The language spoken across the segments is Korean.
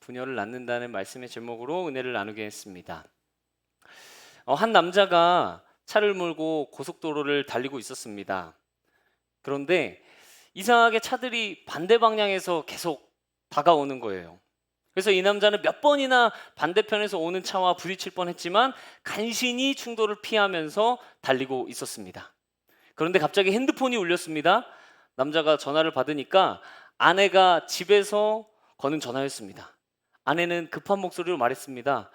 부녀를 낳는다는 말씀의 제목으로 은혜를 나누겠습니다. 한 남자가 차를 몰고 고속도로를 달리고 있었습니다. 그런데 이상하게 차들이 반대 방향에서 계속 다가오는 거예요. 그래서 이 남자는 몇 번이나 반대편에서 오는 차와 부딪힐 뻔했지만 간신히 충돌을 피하면서 달리고 있었습니다. 그런데 갑자기 핸드폰이 울렸습니다. 남자가 전화를 받으니까 아내가 집에서 거는 전화였습니다. 아내는 급한 목소리로 말했습니다.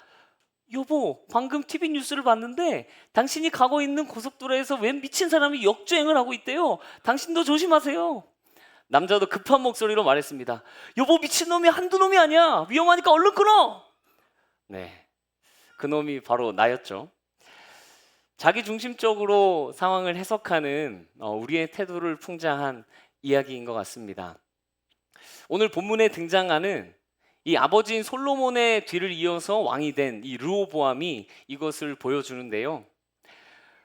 여보, 방금 TV 뉴스를 봤는데 당신이 가고 있는 고속도로에서 웬 미친 사람이 역주행을 하고 있대요. 당신도 조심하세요. 남자도 급한 목소리로 말했습니다. 여보, 미친놈이 한두 놈이 아니야. 위험하니까 얼른 끊어. 네, 그 놈이 바로 나였죠. 자기중심적으로 상황을 해석하는 우리의 태도를 풍자한 이야기인 것 같습니다. 오늘 본문에 등장하는 이 아버지인 솔로몬의 뒤를 이어서 왕이 된 이 르호보암이 이것을 보여주는데요.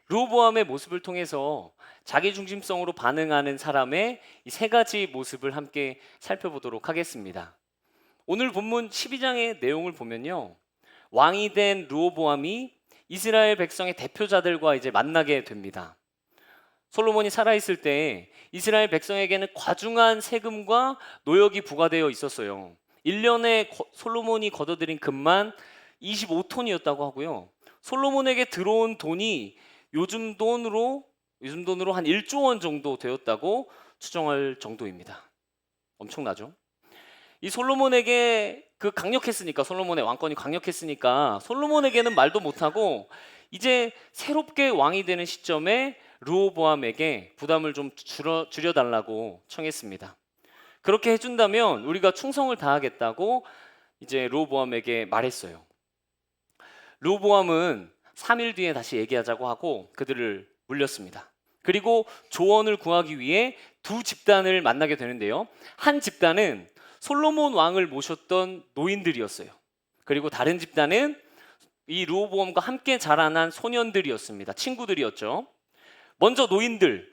르호보암의 모습을 통해서 자기중심성으로 반응하는 사람의 이 세 가지 모습을 함께 살펴보도록 하겠습니다. 오늘 본문 12장의 내용을 보면요, 왕이 된 르호보암이 이스라엘 백성의 대표자들과 이제 만나게 됩니다. 솔로몬이 살아있을 때 이스라엘 백성에게는 과중한 세금과 노역이 부과되어 있었어요. 1년에 솔로몬이 거둬들인 금만 25톤이었다고 하고요. 솔로몬에게 들어온 돈이 요즘 돈으로 한 1조 원 정도 되었다고 추정할 정도입니다. 엄청나죠? 이 솔로몬에게 강력했으니까, 솔로몬의 왕권이 강력했으니까 솔로몬에게는 말도 못하고 이제 새롭게 왕이 되는 시점에 르호보암에게 부담을 좀 줄여달라고 청했습니다. 그렇게 해준다면 우리가 충성을 다하겠다고 이제 르호보암에게 말했어요. 르호보암은 3일 뒤에 다시 얘기하자고 하고 그들을 물렸습니다. 그리고 조언을 구하기 위해 두 집단을 만나게 되는데요. 한 집단은 솔로몬 왕을 모셨던 노인들이었어요. 그리고 다른 집단은 이 르호보암과 함께 자라난 소년들이었습니다. 친구들이었죠. 먼저 노인들,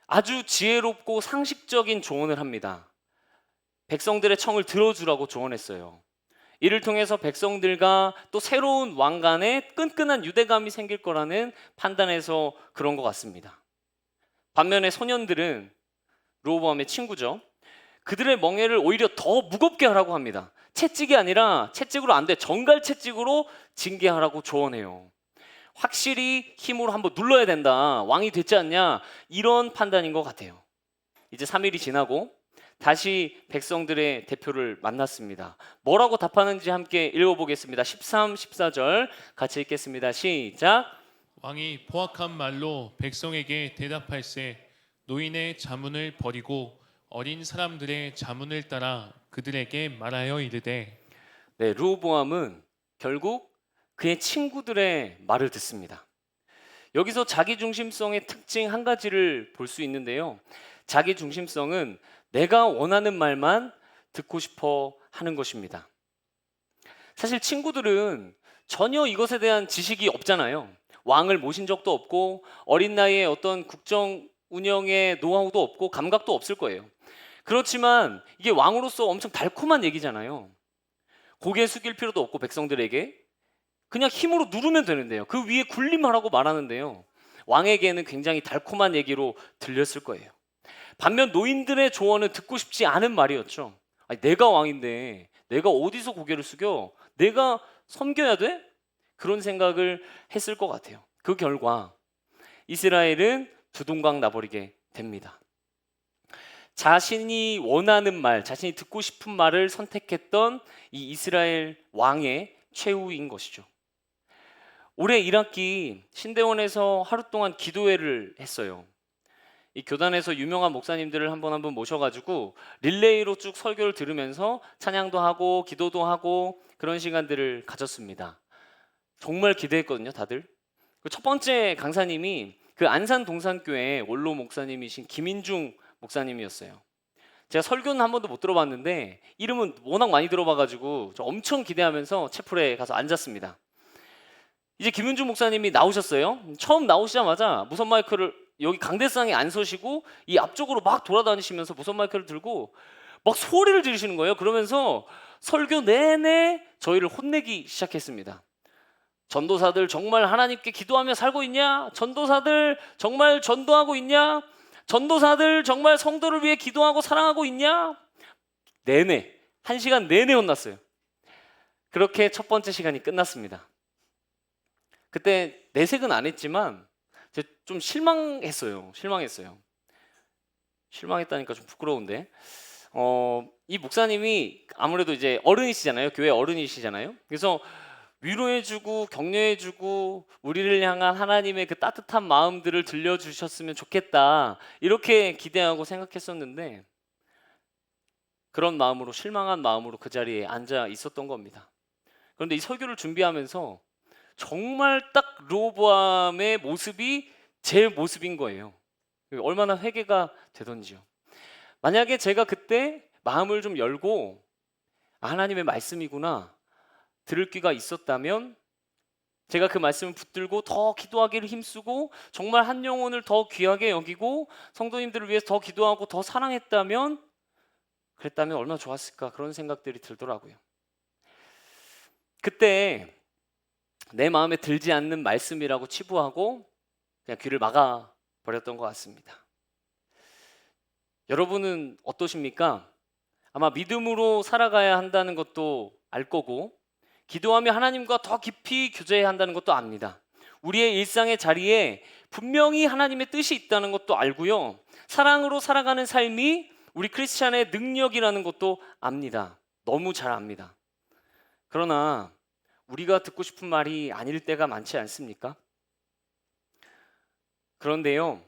아주 지혜롭고 상식적인 조언을 합니다. 백성들의 청을 들어주라고 조언했어요. 이를 통해서 백성들과 또 새로운 왕 간에 끈끈한 유대감이 생길 거라는 판단에서 그런 것 같습니다. 반면에 소년들은 르호보암의 친구죠. 그들의 멍에를 오히려 더 무겁게 하라고 합니다. 채찍이 아니라 채찍으로 안 돼, 정갈 채찍으로 징계하라고 조언해요. 확실히 힘으로 한번 눌러야 된다, 왕이 됐지 않냐, 이런 판단인 것 같아요. 이제 3일이 지나고 다시 백성들의 대표를 만났습니다. 뭐라고 답하는지 함께 읽어보겠습니다. 13, 14절 같이 읽겠습니다. 시작. 왕이 포악한 말로 백성에게 대답할세 노인의 자문을 버리고 어린 사람들의 자문을 따라 그들에게 말하여 이르되. 네, 르호보암은 결국 그의 친구들의 말을 듣습니다. 여기서 자기중심성의 특징 한 가지를 볼 수 있는데요. 자기중심성은 내가 원하는 말만 듣고 싶어 하는 것입니다. 사실 친구들은 전혀 이것에 대한 지식이 없잖아요. 왕을 모신 적도 없고 어린 나이에 어떤 국정 운영의 노하우도 없고 감각도 없을 거예요. 그렇지만 이게 왕으로서 엄청 달콤한 얘기잖아요. 고개 숙일 필요도 없고 백성들에게 그냥 힘으로 누르면 되는데요. 그 위에 군림하라고 말하는데요. 왕에게는 굉장히 달콤한 얘기로 들렸을 거예요. 반면 노인들의 조언은 듣고 싶지 않은 말이었죠. 아니, 내가 왕인데 내가 어디서 고개를 숙여? 내가 섬겨야 돼? 그런 생각을 했을 것 같아요. 그 결과 이스라엘은 두동강 나버리게 됩니다. 자신이 원하는 말, 자신이 듣고 싶은 말을 선택했던 이 이스라엘 왕의 최후인 것이죠. 올해 1학기 신대원에서 하루 동안 기도회를 했어요. 이 교단에서 유명한 목사님들을 한 분 모셔가지고 릴레이로 쭉 설교를 들으면서 찬양도 하고 기도도 하고 그런 시간들을 가졌습니다. 정말 기대했거든요, 다들. 첫 번째 강사님이 그 안산 동산교회 원로 목사님이신 김인중 목사님이었어요. 제가 설교는 한 번도 못 들어봤는데 이름은 워낙 많이 들어봐가지고 저 엄청 기대하면서 채플에 가서 앉았습니다. 이제 김윤중 목사님이 나오셨어요. 처음 나오시자마자 무선 마이크를 여기 강대상에 안 서시고 이 앞쪽으로 막 돌아다니시면서 무선 마이크를 들고 막 소리를 지르시는 거예요. 그러면서 설교 내내 저희를 혼내기 시작했습니다. 전도사들 정말 하나님께 기도하며 살고 있냐? 전도사들 정말 전도하고 있냐? 전도사들 정말 성도를 위해 기도하고 사랑하고 있냐? 내내 1시간 내내 혼났어요. 그렇게 첫 번째 시간이 끝났습니다. 그때 내색은 안 했지만 좀 실망했어요. 실망했다니까 좀 부끄러운데 이 목사님이 아무래도 이제 어른이시잖아요. 교회 어른이시잖아요. 그래서 위로해주고 격려해주고 우리를 향한 하나님의 그 따뜻한 마음들을 들려주셨으면 좋겠다 이렇게 기대하고 생각했었는데 그런 마음으로 실망한 마음으로 그 자리에 앉아 있었던 겁니다. 그런데 이 설교를 준비하면서 정말 딱 르호보암의 모습이 제 모습인 거예요. 얼마나 회개가 되던지요. 만약에 제가 그때 마음을 좀 열고 하나님의 말씀이구나 들을 귀가 있었다면 제가 그 말씀을 붙들고 더 기도하기를 힘쓰고 정말 한 영혼을 더 귀하게 여기고 성도님들을 위해서 더 기도하고 더 사랑했다면 그랬다면 얼마나 좋았을까 그런 생각들이 들더라고요. 그때 내 마음에 들지 않는 말씀이라고 치부하고 그냥 귀를 막아 버렸던 것 같습니다. 여러분은 어떠십니까? 아마 믿음으로 살아가야 한다는 것도 알 거고 기도하며 하나님과 더 깊이 교제해야 한다는 것도 압니다. 우리의 일상의 자리에 분명히 하나님의 뜻이 있다는 것도 알고요. 사랑으로 살아가는 삶이 우리 크리스찬의 능력이라는 것도 압니다. 너무 잘 압니다. 그러나 우리가 듣고 싶은 말이 아닐 때가 많지 않습니까? 그런데요,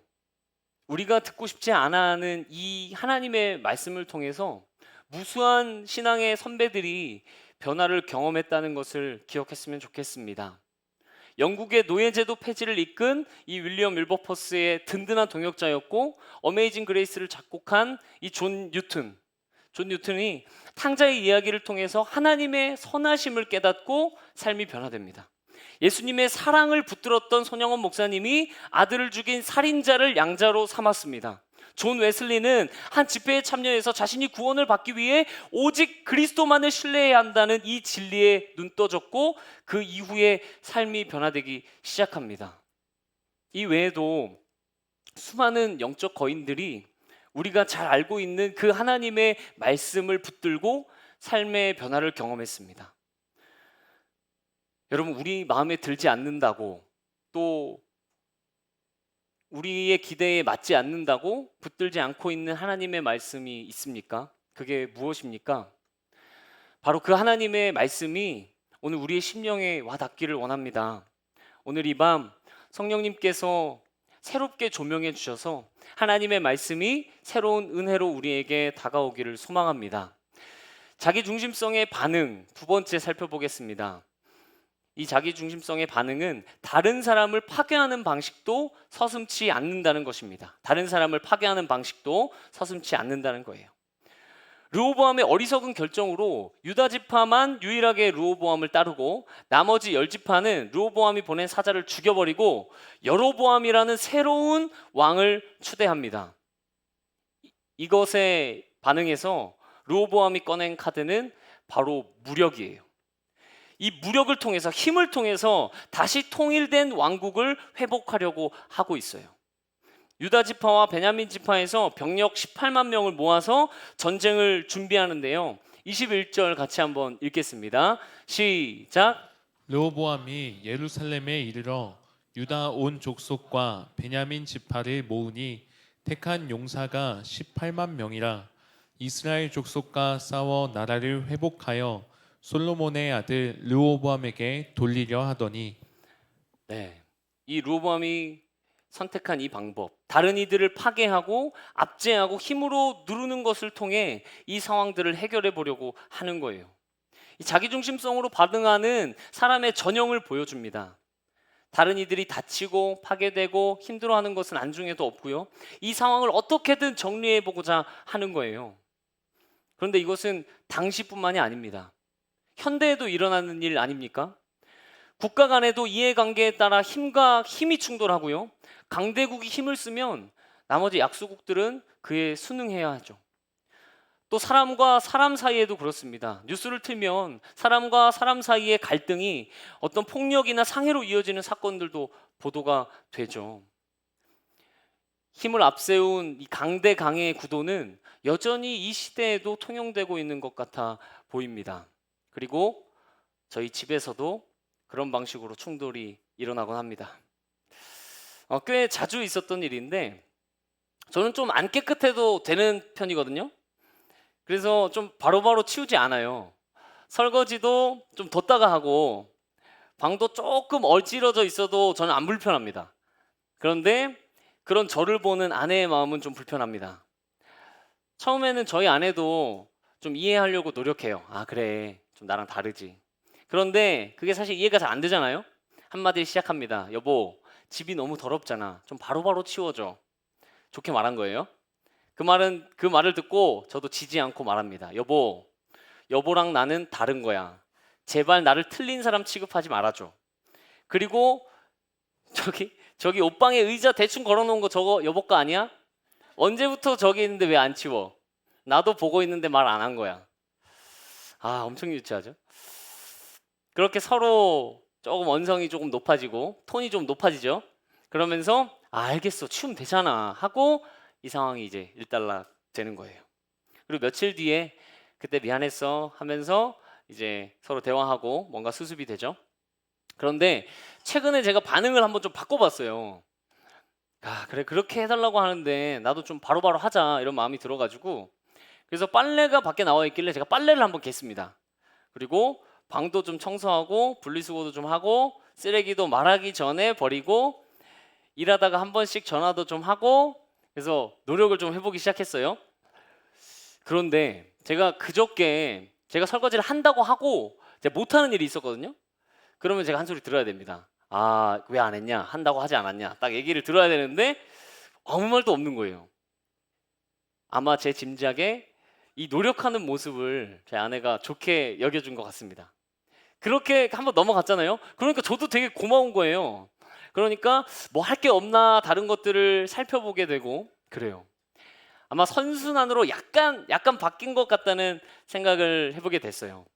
우리가 듣고 싶지 않아 하는 이 하나님의 말씀을 통해서 무수한 신앙의 선배들이 변화를 경험했다는 것을 기억했으면 좋겠습니다. 영국의 노예제도 폐지를 이끈 이 윌리엄 윌버퍼스의 든든한 동역자였고 어메이징 그레이스를 작곡한 이 존 뉴튼이 탕자의 이야기를 통해서 하나님의 선하심을 깨닫고 삶이 변화됩니다. 예수님의 사랑을 붙들었던 손영원 목사님이 아들을 죽인 살인자를 양자로 삼았습니다. 존 웨슬리는 한 집회에 참여해서 자신이 구원을 받기 위해 오직 그리스도만을 신뢰해야 한다는 이 진리에 눈 떠졌고 그 이후에 삶이 변화되기 시작합니다. 이 외에도 수많은 영적 거인들이 우리가 잘 알고 있는 그 하나님의 말씀을 붙들고 삶의 변화를 경험했습니다. 여러분, 우리 마음에 들지 않는다고 또 우리의 기대에 맞지 않는다고 붙들지 않고 있는 하나님의 말씀이 있습니까? 그게 무엇입니까? 바로 그 하나님의 말씀이 오늘 우리의 심령에 와 닿기를 원합니다. 오늘 이 밤 성령님께서 새롭게 조명해 주셔서 하나님의 말씀이 새로운 은혜로 우리에게 다가오기를 소망합니다. 자기중심성의 반응 두 번째 살펴보겠습니다. 이 자기중심성의 반응은 다른 사람을 파괴하는 방식도 서슴지 않는다는 것입니다. 다른 사람을 파괴하는 방식도 서슴지 않는다는 거예요. 르호보암의 어리석은 결정으로 유다 지파만 유일하게 르호보암을 따르고 나머지 10지파는 르호보암이 보낸 사자를 죽여버리고 여로보암이라는 새로운 왕을 추대합니다. 이것에 반응해서 르호보암이 꺼낸 카드는 바로 무력이에요. 이 무력을 통해서 힘을 통해서 다시 통일된 왕국을 회복하려고 하고 있어요. 유다 지파와 베냐민 지파에서 병력 18만 명을 모아서 전쟁을 준비하는데요. 21절 같이 한번 읽겠습니다. 시작. 르호보암이 예루살렘에 이르러 유다 온 족속과 베냐민 지파를 모으니 택한 용사가 18만 명이라. 이스라엘 족속과 싸워 나라를 회복하여 솔로몬의 아들 르호보암에게 돌리려 하더니. 네, 이 르호보암이 선택한 이 방법, 다른 이들을 파괴하고 압제하고 힘으로 누르는 것을 통해 이 상황들을 해결해 보려고 하는 거예요. 이 자기중심성으로 반응하는 사람의 전형을 보여줍니다. 다른 이들이 다치고 파괴되고 힘들어하는 것은 안중에도 없고요. 이 상황을 어떻게든 정리해 보고자 하는 거예요. 그런데 이것은 당시뿐만이 아닙니다. 현대에도 일어나는 일 아닙니까? 국가 간에도 이해관계에 따라 힘과 힘이 충돌하고요. 강대국이 힘을 쓰면 나머지 약소국들은 그에 순응해야 하죠. 또 사람과 사람 사이에도 그렇습니다. 뉴스를 틀면 사람과 사람 사이의 갈등이 어떤 폭력이나 상해로 이어지는 사건들도 보도가 되죠. 힘을 앞세운 이 강대 강의 구도는 여전히 이 시대에도 통용되고 있는 것 같아 보입니다. 그리고 저희 집에서도 그런 방식으로 충돌이 일어나곤 합니다. 꽤 자주 있었던 일인데 저는 좀 안 깨끗해도 되는 편이거든요. 그래서 좀 바로바로 치우지 않아요. 설거지도 좀 뒀다가 하고 방도 조금 어지러져 있어도 저는 안 불편합니다. 그런데 그런 저를 보는 아내의 마음은 좀 불편합니다. 처음에는 저희 아내도 좀 이해하려고 노력해요. 아, 그래. 좀 나랑 다르지. 그런데 그게 사실 이해가 잘 안 되잖아요. 한마디 시작합니다. 여보, 집이 너무 더럽잖아. 좀 바로바로 치워줘. 좋게 말한 거예요. 그 말을 듣고 저도 지지 않고 말합니다. 여보, 여보랑 나는 다른 거야. 제발 나를 틀린 사람 취급하지 말아줘. 그리고 저기 옷방에 의자 대충 걸어놓은 거 저거 여보 거 아니야? 언제부터 저기 있는데 왜 안 치워? 나도 보고 있는데 말 안 한 거야. 아, 엄청 유치하죠? 그렇게 서로 조금 언성이 조금 높아지고 톤이 좀 높아지죠? 그러면서 알겠어, 치우면 되잖아 하고 이 상황이 이제 일단락 되는 거예요. 그리고 며칠 뒤에 그때 미안했어 하면서 이제 서로 대화하고 뭔가 수습이 되죠. 그런데 최근에 제가 반응을 한번 좀 바꿔봤어요. 아, 그래, 그렇게 해달라고 하는데 나도 좀 바로바로 하자 이런 마음이 들어가지고 그래서 빨래가 밖에 나와 있길래 제가 빨래를 한번 갰습니다. 그리고 방도 좀 청소하고 분리수거도 좀 하고 쓰레기도 말하기 전에 버리고 일하다가 한 번씩 전화도 좀 하고 그래서 노력을 좀 해보기 시작했어요. 그런데 제가 그저께 제가 설거지를 한다고 하고 제가 못하는 일이 있었거든요. 그러면 제가 한 소리 들어야 됩니다. 아, 왜 안 했냐? 한다고 하지 않았냐? 딱 얘기를 들어야 되는데 아무 말도 없는 거예요. 아마 제 짐작에 이 노력하는 모습을 제 아내가 좋게 여겨준 것 같습니다. 그렇게 한번 넘어갔잖아요. 그러니까 저도 되게 고마운 거예요. 그러니까 뭐 할 게 없나 다른 것들을 살펴보게 되고 그래요. 아마 선순환으로 약간 바뀐 것 같다는 생각을 해보게 됐어요.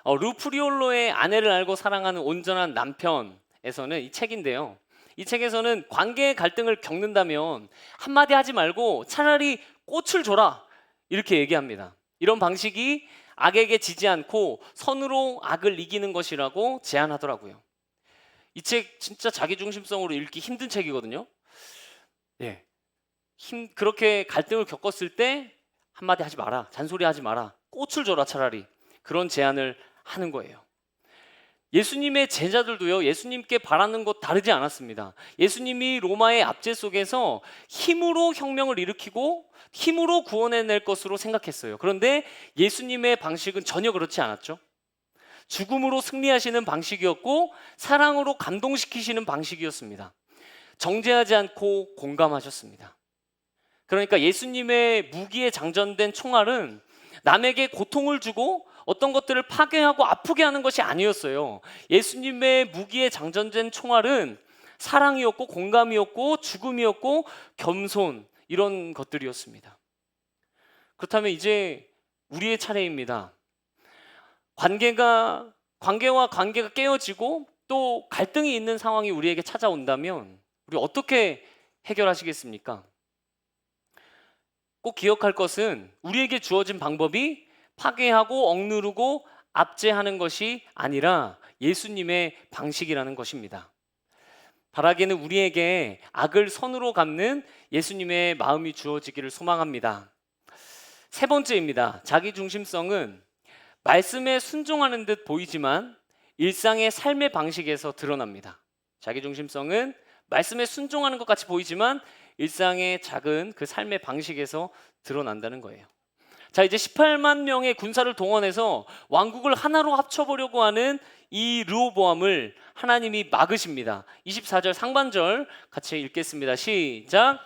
루프리올로의 아내를 알고 사랑하는 온전한 남편에서는 이 책인데요. 이 책에서는 관계의 갈등을 겪는다면 한마디 하지 말고 차라리 꽃을 줘라 이렇게 얘기합니다. 이런 방식이 악에게 지지 않고 선으로 악을 이기는 것이라고 제안하더라고요. 이 책 진짜 자기중심성으로 읽기 힘든 책이거든요. 예. 그렇게 갈등을 겪었을 때 한마디 하지 마라, 잔소리 하지 마라, 꽃을 줘라 차라리 그런 제안을 하는 거예요. 예수님의 제자들도요, 예수님께 바라는 것 다르지 않았습니다. 예수님이 로마의 압제 속에서 힘으로 혁명을 일으키고 힘으로 구원해낼 것으로 생각했어요. 그런데 예수님의 방식은 전혀 그렇지 않았죠. 죽음으로 승리하시는 방식이었고 사랑으로 감동시키시는 방식이었습니다. 정죄하지 않고 공감하셨습니다. 그러니까 예수님의 무기에 장전된 총알은 남에게 고통을 주고 어떤 것들을 파괴하고 아프게 하는 것이 아니었어요. 예수님의 무기에 장전된 총알은 사랑이었고 공감이었고 죽음이었고 겸손 이런 것들이었습니다. 그렇다면 이제 우리의 차례입니다. 관계와 관계가 깨어지고 또 갈등이 있는 상황이 우리에게 찾아온다면 우리 어떻게 해결하시겠습니까? 꼭 기억할 것은 우리에게 주어진 방법이 파괴하고 억누르고 압제하는 것이 아니라 예수님의 방식이라는 것입니다. 바라기는 우리에게 악을 선으로 갚는 예수님의 마음이 주어지기를 소망합니다. 세 번째입니다. 자기중심성은 말씀에 순종하는 듯 보이지만 일상의 삶의 방식에서 드러납니다. 자기중심성은 말씀에 순종하는 것 같이 보이지만 일상의 작은 그 삶의 방식에서 드러난다는 거예요. 자, 이제 18만 명의 군사를 동원해서 왕국을 하나로 합쳐보려고 하는 이 르호보암을 하나님이 막으십니다. 24절 상반절 같이 읽겠습니다. 시작.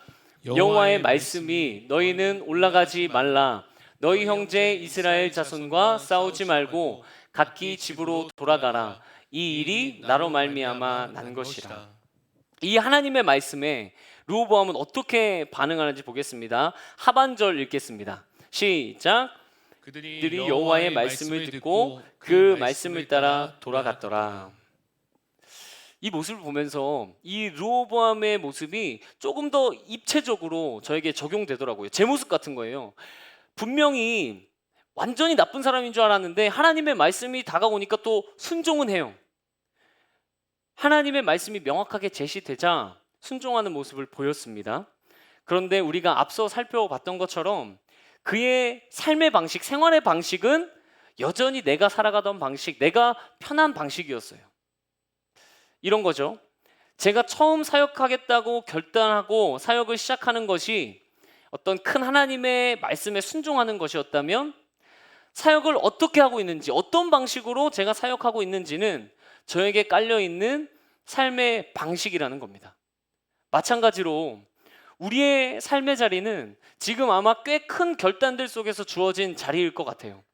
여호와의 말씀이 너희는 올라가지 말라. 너희 형제 이스라엘 자손과 싸우지 말고 각기 집으로 돌아가라. 이 일이 나로 말미암아 난 것이라. 이 하나님의 말씀에 르호보암은 어떻게 반응하는지 보겠습니다. 하반절 읽겠습니다. 시작. 그들이 여호와의 말씀을 듣고 그 말씀을 따라 돌아갔더라. 이 모습을 보면서 이 르호보암의 모습이 조금 더 입체적으로 저에게 적용되더라고요. 제 모습 같은 거예요. 분명히 완전히 나쁜 사람인 줄 알았는데 하나님의 말씀이 다가오니까 또 순종은 해요. 하나님의 말씀이 명확하게 제시되자 순종하는 모습을 보였습니다. 그런데 우리가 앞서 살펴봤던 것처럼 그의 삶의 방식, 생활의 방식은 여전히 내가 살아가던 방식, 내가 편한 방식이었어요. 이런 거죠. 제가 처음 사역하겠다고 결단하고 사역을 시작하는 것이 어떤 큰 하나님의 말씀에 순종하는 것이었다면 사역을 어떻게 하고 있는지, 어떤 방식으로 제가 사역하고 있는지는 저에게 깔려있는 삶의 방식이라는 겁니다. 마찬가지로 우리의 삶의 자리는 지금 아마 꽤 큰 결단들 속에서 주어진 자리일 것 같아요.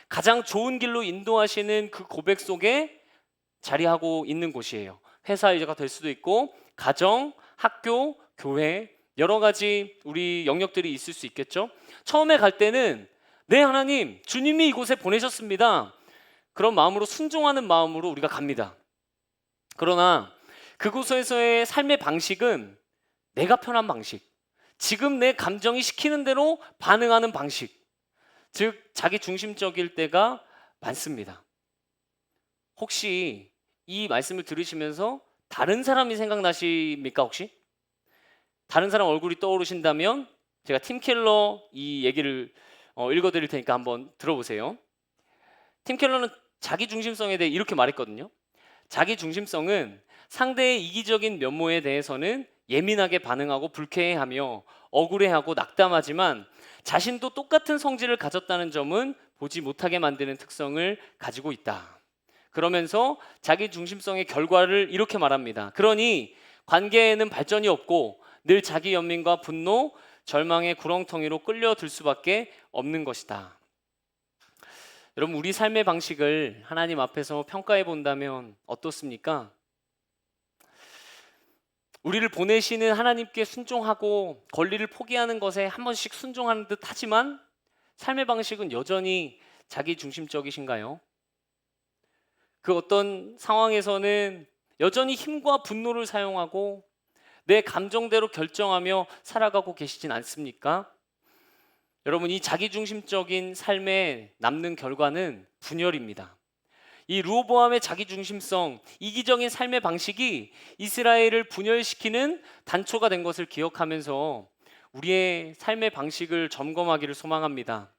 가장 좋은 길로 인도하시는 그 고백 속에 자리하고 있는 곳이에요. 회사가 될 수도 있고 가정, 학교, 교회 여러 가지 우리 영역들이 있을 수 있겠죠. 처음에 갈 때는 네 하나님 주님이 이곳에 보내셨습니다. 그런 마음으로 순종하는 마음으로 우리가 갑니다. 그러나 그곳에서의 삶의 방식은 내가 편한 방식, 지금 내 감정이 시키는 대로 반응하는 방식, 즉 자기 중심적일 때가 많습니다. 혹시 이 말씀을 들으시면서 다른 사람이 생각나십니까 혹시? 다른 사람 얼굴이 떠오르신다면 제가 팀 켈러 이 얘기를 읽어드릴 테니까 한번 들어보세요. 팀 켈러는 자기 중심성에 대해 이렇게 말했거든요. 자기 중심성은 상대의 이기적인 면모에 대해서는 예민하게 반응하고 불쾌해하며 억울해하고 낙담하지만 자신도 똑같은 성질을 가졌다는 점은 보지 못하게 만드는 특성을 가지고 있다. 그러면서 자기 중심성의 결과를 이렇게 말합니다. 그러니 관계에는 발전이 없고 늘 자기 연민과 분노, 절망의 구렁텅이로 끌려들 수밖에 없는 것이다. 여러분, 우리 삶의 방식을 하나님 앞에서 평가해 본다면 어떻습니까? 우리를 보내시는 하나님께 순종하고 권리를 포기하는 것에 한 번씩 순종하는 듯 하지만 삶의 방식은 여전히 자기 중심적이신가요? 그 어떤 상황에서는 여전히 힘과 분노를 사용하고 내 감정대로 결정하며 살아가고 계시진 않습니까? 여러분, 이 자기중심적인 삶에 남는 결과는 분열입니다. 이 르호보암의 자기중심성, 이기적인 삶의 방식이 이스라엘을 분열시키는 단초가 된 것을 기억하면서 우리의 삶의 방식을 점검하기를 소망합니다.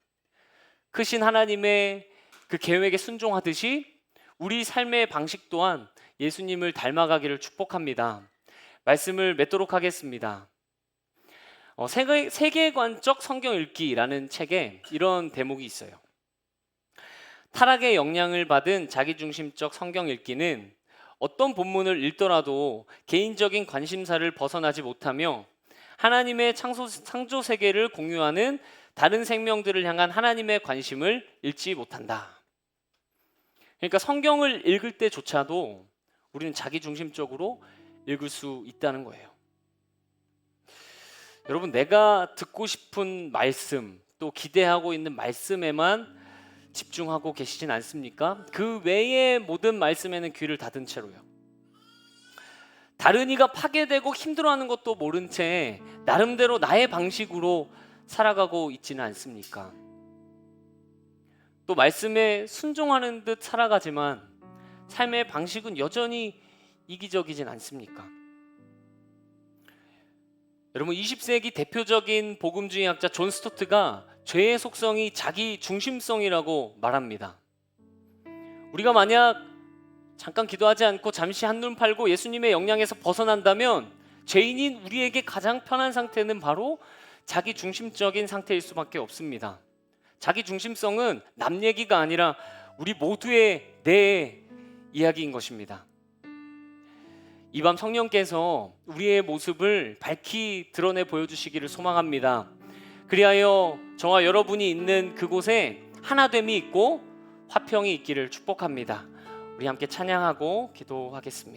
크신 하나님의 그 계획에 순종하듯이 우리 삶의 방식 또한 예수님을 닮아가기를 축복합니다. 말씀을 맺도록 하겠습니다. 세계관적 성경 읽기라는 책에 이런 대목이 있어요. 타락의 영향을 받은 자기중심적 성경 읽기는 어떤 본문을 읽더라도 개인적인 관심사를 벗어나지 못하며 하나님의 창조 세계를 공유하는 다른 생명들을 향한 하나님의 관심을 잃지 못한다. 그러니까 성경을 읽을 때조차도 우리는 자기중심적으로 읽을 수 있다는 거예요. 여러분, 내가 듣고 싶은 말씀, 또 기대하고 있는 말씀에만 집중하고 계시진 않습니까? 그 외의 모든 말씀에는 귀를 닫은 채로요. 다른 이가 파괴되고 힘들어하는 것도 모른 채 나름대로 나의 방식으로 살아가고 있지는 않습니까? 또 말씀에 순종하는 듯 살아가지만 삶의 방식은 여전히 이기적이진 않습니까? 여러분, 20세기 대표적인 복음주의학자 존 스토트가 죄의 속성이 자기 중심성이라고 말합니다. 우리가 만약 잠깐 기도하지 않고 잠시 한눈 팔고 예수님의 영향에서 벗어난다면 죄인인 우리에게 가장 편한 상태는 바로 자기 중심적인 상태일 수밖에 없습니다. 자기 중심성은 남 얘기가 아니라 우리 모두의 내 이야기인 것입니다. 이 밤 성령께서 우리의 모습을 밝히 드러내 보여주시기를 소망합니다. 그리하여 저와 여러분이 있는 그곳에 하나됨이 있고 화평이 있기를 축복합니다. 우리 함께 찬양하고 기도하겠습니다.